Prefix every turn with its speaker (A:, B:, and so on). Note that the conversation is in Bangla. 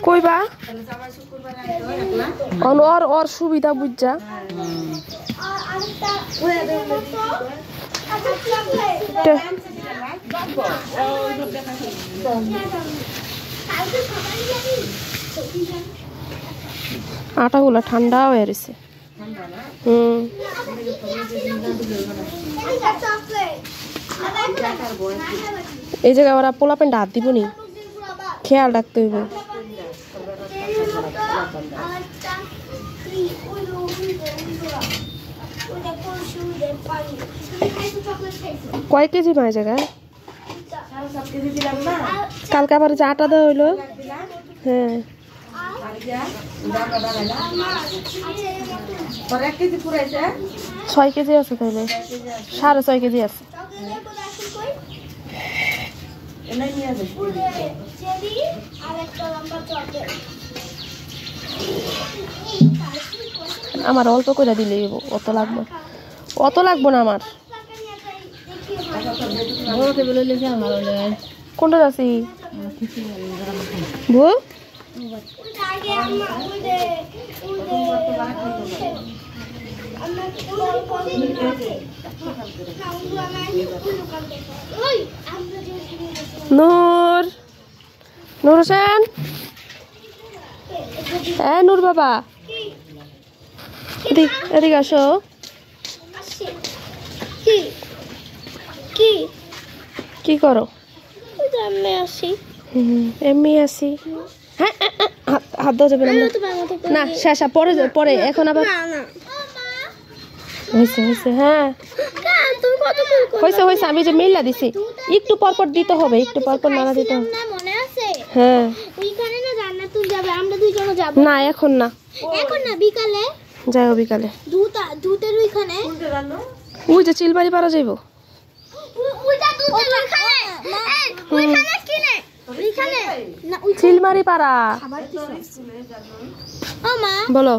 A: কইবা और সুবিধা বুঝা আটাগুলো ঠান্ডা হয়ে গেছে এই জায়গায় ওরা পোলা প্যান্ট হাত দিব নি খেয়াল রাখতে হইব কয় কেজি মাই জায়গায় কালকে আবার যে আটা দেওয়া হইলো হ্যাঁ 6 কেজি আছে তাইলে 6.5 কেজি আছে আমার অল্প করে দিলে অত লাগবে না আমার কোনটা যাচ্ছি বউ নূর নূর হোসেন নূর বাবা এদিকে আসো কি করো এমনি আসি হ্যাঁ হাত দেওয়া যাবে না শেষ পরে এখন আবার হয়েছে হ্যাঁ হয়েছে আমি যে মেলা দিছি একটু পরপর দিতে হবে একটু পরপর নাড়া দিতে হবে হ্যাঁ না এখন না
B: বিকালে
A: যাই বিকালে ওই যে চিলবাড়ি পারা যাইব চিলমারি পাড়া বলো